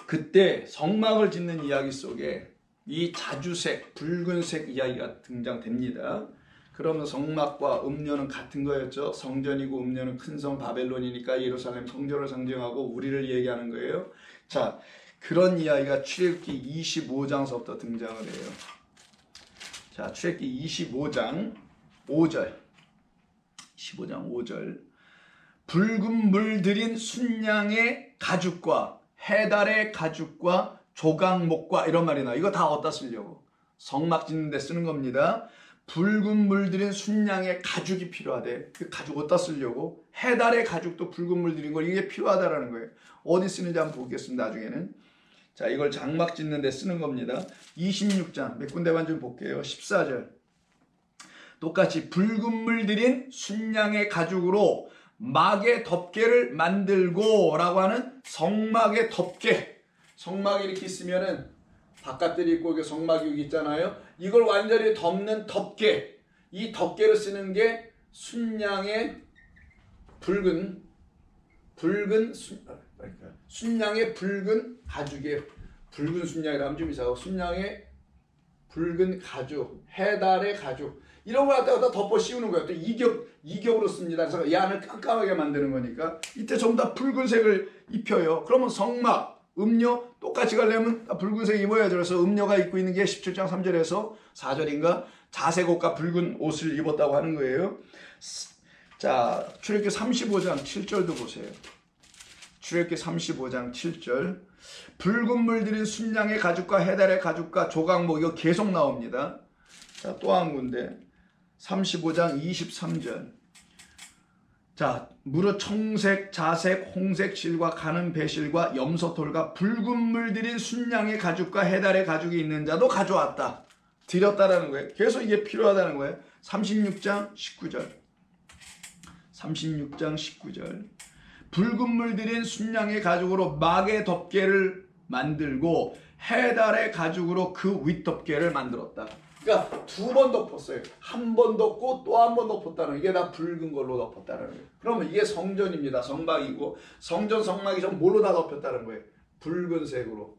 그때 성막을 짓는 이야기 속에 이 자주색, 붉은색 이야기가 등장됩니다. 그러면 성막과 음료는 같은 거였죠. 성전이고 음료는 큰 성 바벨론이니까 예루살렘 성전을 상징하고 우리를 얘기하는 거예요. 자, 그런 이야기가 출애굽기 25장서부터 등장을 해요. 자, 출애굽기 25장 5절. 25장 5절. 붉은 물 들인 순양의 가죽과 해달의 가죽과 조각목과 이런 말이 나와요. 이거 다 어디다 쓰려고? 성막 짓는 데 쓰는 겁니다. 붉은 물 들인 순양의 가죽이 필요하대. 그 가죽 어디다 쓰려고? 해달의 가죽도 붉은 물 들인 거, 이게 필요하다라는 거예요. 어디 쓰는지 한번 보겠습니다. 나중에는. 자, 이걸 장막 짓는 데 쓰는 겁니다. 26장 몇 군데만 좀 볼게요. 14절. 똑같이 붉은 물 들인 순양의 가죽으로 막의 덮개를 만들고 라고 하는 성막의 덮개. 성막이 이렇게 있으면은 바깥들이 있고 이게 성막이 여기 있잖아요. 이걸 완전히 덮는 덮개. 이 덮개를 쓰는 게 순양의 순양의 붉은 가죽이에요. 붉은 순양이라면 좀 이상하고, 순양의 붉은 가죽, 해달의 가죽, 이런 걸 갖다가 덮어 씌우는 거예요. 또 이격으로 씁니다. 그래서 이 안을 깜깜하게 만드는 거니까 이때 전부 다 붉은색을 입혀요. 그러면 성막, 음료 똑같이 가려면 붉은색 입어야죠. 그래서 음료가 입고 있는 게 17장 3절에서 4절인가 자색 옷과 붉은 옷을 입었다고 하는 거예요. 자, 출애굽기 35장 7절도 보세요. 출애굽기 35장 7절. 붉은 물 들인 순양의 가죽과 해달의 가죽과 조각목, 이거 계속 나옵니다. 자, 또 한 군데 35장 23절. 자, 무릇 청색, 자색, 홍색 실과 가는 배실과 염소털과 붉은 물 들인 순양의 가죽과 해달의 가죽이 있는 자도 가져왔다. 드렸다라는 거예요. 계속 이게 필요하다는 거예요. 36장 19절. 36장 19절. 붉은 물 들인 순양의 가죽으로 막의 덮개를 만들고 해달의 가죽으로 그 윗덮개를 만들었다. 그러니까 두 번 덮었어요. 한 번 덮고 또 한 번 덮었다는, 이게 다 붉은 걸로 덮었다는 거예요. 그러면 이게 성전입니다. 성막이고, 성전 성막이 전 뭘로 다 덮였다는 거예요? 붉은색으로.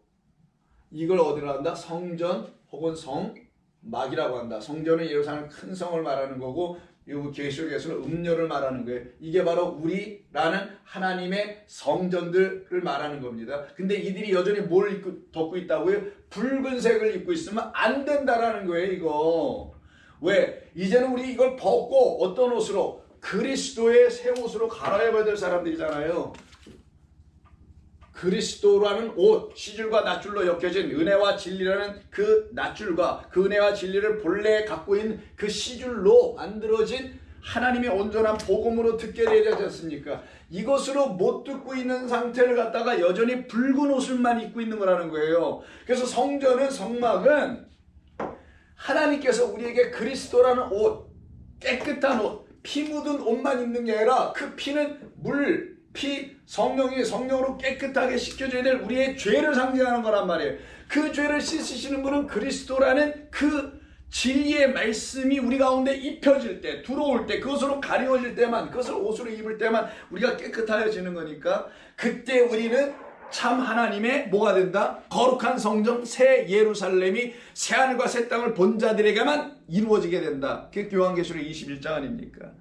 이걸 어디로 한다? 성전 혹은 성막이라고 한다. 성전은 예루살렘 큰 성을 말하는 거고, 이 계시록에서는 음료를 말하는 거예요. 이게 바로 우리라는 하나님의 성전들을 말하는 겁니다. 근데 이들이 여전히 뭘 덮고 있다고요? 붉은색을 입고 있으면 안 된다라는 거예요. 이거 왜? 이제는 우리 이걸 벗고 어떤 옷으로? 그리스도의 새 옷으로 갈아입어야 될 사람들이잖아요. 그리스도라는 옷, 시줄과 낫줄로 엮여진 은혜와 진리라는 그 낫줄과 그 은혜와 진리를 본래 갖고 있는 그 시줄로 만들어진 하나님의 온전한 복음으로 듣게 되지 않습니까? 이것으로 못 듣고 있는 상태를 갖다가 여전히 붉은 옷을만 입고 있는 거라는 거예요. 그래서 성전은, 성막은 하나님께서 우리에게 그리스도라는 옷, 깨끗한 옷, 피 묻은 옷만 입는 게 아니라 그 피는 물, 피, 성령으로 깨끗하게 씻겨줘야 될 우리의 죄를 상징하는 거란 말이에요. 그 죄를 씻으시는 분은 그리스도라는 그 진리의 말씀이 우리 가운데 입혀질 때, 들어올 때, 그것으로 가려질 때만, 그것을 옷으로 입을 때만 우리가 깨끗하여지는 거니까, 그때 우리는 참 하나님의 뭐가 된다? 거룩한 성전 새 예루살렘이 새하늘과 새 땅을 본 자들에게만 이루어지게 된다. 그게 요한계시록 21장 아닙니까?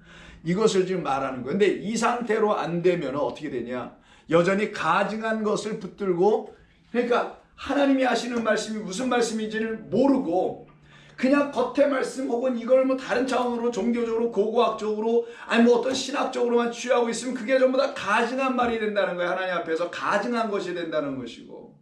이것을 지금 말하는 거예요. 근데 이 상태로 안 되면 어떻게 되냐? 여전히 가증한 것을 붙들고, 그러니까 하나님이 하시는 말씀이 무슨 말씀인지를 모르고 그냥 겉의 말씀 혹은 이걸 뭐 다른 차원으로 종교적으로 고고학적으로 아니 뭐 어떤 신학적으로만 취하고 있으면 그게 전부 다 가증한 말이 된다는 거예요. 하나님 앞에서 가증한 것이 된다는 것이고,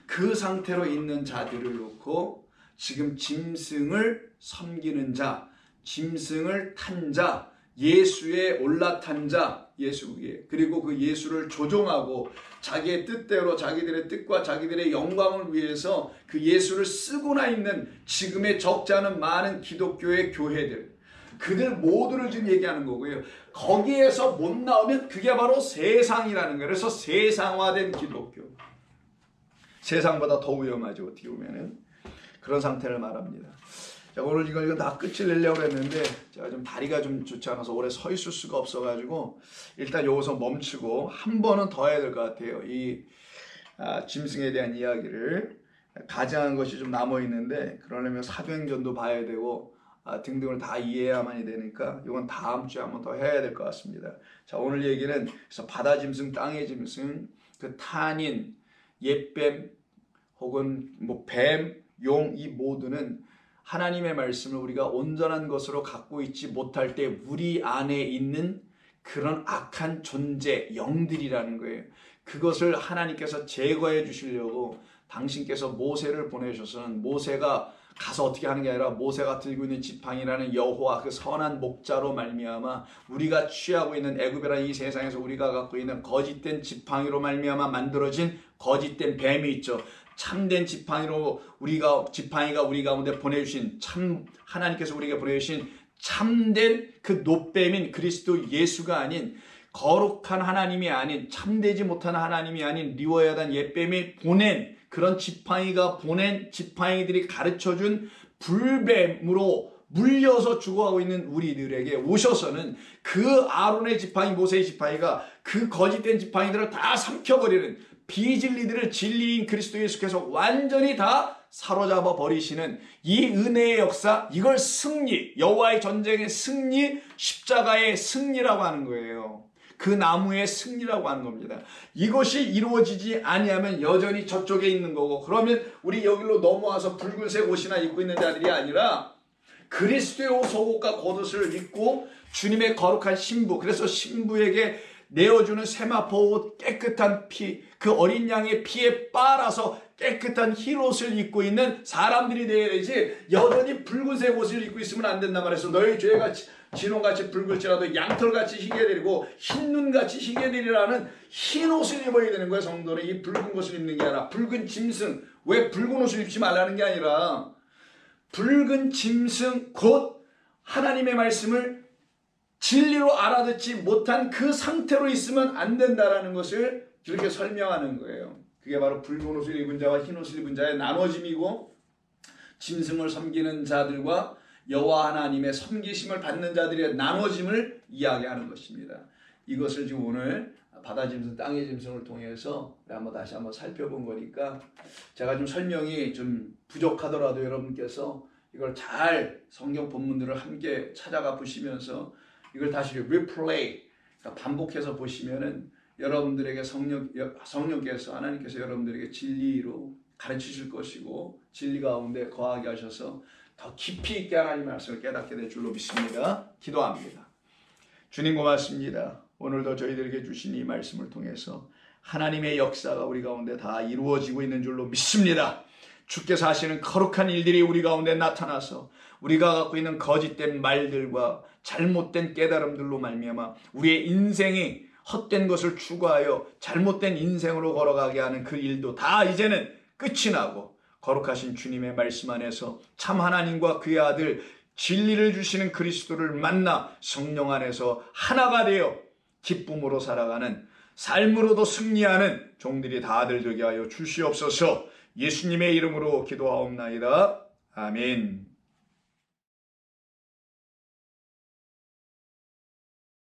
그 상태로 있는 자들을 놓고 지금 짐승을 섬기는 자, 짐승을 탄 자, 예수에 올라탄 자, 예수에, 그리고 그 예수를 조종하고 자기의 뜻대로 자기들의 뜻과 자기들의 영광을 위해서 그 예수를 쓰고나 있는 지금의 적지 않은 많은 기독교의 교회들, 그들 모두를 지금 얘기하는 거고요. 거기에서 못 나오면 그게 바로 세상이라는 거예요. 그래서 세상화된 기독교, 세상보다 더 위험하죠. 어떻게 보면은 그런 상태를 말합니다. 자, 오늘 이건 다 끝을 내려고 했는데 제가 좀 다리가 좀 좋지 않아서 오래 서 있을 수가 없어가지고 일단 여기서 멈추고 한 번은 더 해야 될 것 같아요. 이 짐승에 대한 이야기를 가증한 것이 좀 남아 있는데, 그러려면 사도행전도 봐야 되고 등등을 다 이해해야만이 되니까 이건 다음 주에 한 번 더 해야 될 것 같습니다. 자, 오늘 얘기는 그래서 바다 짐승, 땅의 짐승, 그 탄인, 옛뱀 혹은 뭐 뱀, 용, 이 모두는 하나님의 말씀을 우리가 온전한 것으로 갖고 있지 못할 때 우리 안에 있는 그런 악한 존재, 영들이라는 거예요. 그것을 하나님께서 제거해 주시려고 당신께서 모세를 보내셔서는, 모세가 가서 어떻게 하는 게 아니라 모세가 들고 있는 지팡이라는 여호와 그 선한 목자로 말미암아 우리가 취하고 있는 애굽이라는 이 세상에서 우리가 갖고 있는 거짓된 지팡이로 말미암아 만들어진 거짓된 뱀이 있죠. 참된 지팡이가 우리 가운데 보내주신, 참 하나님께서 우리에게 보내주신 참된 그 노뱀인 그리스도 예수가 아닌, 거룩한 하나님이 아닌, 참되지 못한 하나님이 아닌 리워야단 옛뱀이 보낸, 그런 지팡이가 보낸, 지팡이들이 가르쳐준 불뱀으로 물려서 죽어가고 있는 우리들에게 오셔서는 그 아론의 지팡이, 모세의 지팡이가 그 거짓된 지팡이들을 다 삼켜버리는, 비진리들을 진리인 그리스도 예수께서 완전히 다 사로잡아 버리시는 이 은혜의 역사, 이걸 승리, 여호와의 전쟁의 승리, 십자가의 승리라고 하는 거예요. 그 나무의 승리라고 하는 겁니다. 이것이 이루어지지 아니하면 여전히 저쪽에 있는 거고, 그러면 우리 여기로 넘어와서 붉은색 옷이나 입고 있는 자들이 아니라 그리스도의 옷, 속옷과 겉옷을 입고 주님의 거룩한 신부, 그래서 신부에게 내어주는 세마포 옷, 깨끗한 피, 그 어린 양의 피에 빨아서 깨끗한 흰 옷을 입고 있는 사람들이 되어야 되지, 여전히 붉은색 옷을 입고 있으면 안 된단 말이에요. 너희 죄가 진홍같이 붉을지라도 양털같이 희게 되리고 흰눈같이 희게 되리라는 흰 옷을 입어야 되는 거예요. 성도는 이 붉은 것을 입는 게 아니라, 붉은 짐승, 왜 붉은 옷을 입지 말라는 게 아니라 붉은 짐승 곧 하나님의 말씀을 진리로 알아듣지 못한 그 상태로 있으면 안 된다라는 것을 이렇게 설명하는 거예요. 그게 바로 붉은 옷을 입은 자와 흰 옷을 입은 자의 나눠짐이고, 짐승을 섬기는 자들과 여호와 하나님의 섬기심을 받는 자들의 나눠짐을 이야기하는 것입니다. 이것을 지금 오늘 바다 짐승, 땅의 짐승을 통해서 다시 한번 살펴본 거니까, 제가 좀 설명이 좀 부족하더라도 여러분께서 이걸 잘 성경 본문들을 함께 찾아가 보시면서 이걸 다시 리플레이, 그러니까 반복해서 보시면은 여러분들에게 성령께서, 하나님께서 여러분들에게 진리로 가르치실 것이고, 진리 가운데 거하게 하셔서 더 깊이 있게 하나님의 말씀을 깨닫게 될 줄로 믿습니다. 기도합니다. 주님 고맙습니다. 오늘도 저희들에게 주신 이 말씀을 통해서 하나님의 역사가 우리 가운데 다 이루어지고 있는 줄로 믿습니다. 주께서 하시는 거룩한 일들이 우리 가운데 나타나서 우리가 갖고 있는 거짓된 말들과 잘못된 깨달음들로 말미암아 우리의 인생이 헛된 것을 추구하여 잘못된 인생으로 걸어가게 하는 그 일도 다 이제는 끝이 나고 거룩하신 주님의 말씀 안에서 참 하나님과 그의 아들 진리를 주시는 그리스도를 만나 성령 안에서 하나가 되어 기쁨으로 살아가는 삶으로도 승리하는 종들이 다들 되게 하여 주시옵소서. 예수님의 이름으로 기도하옵나이다. 아멘.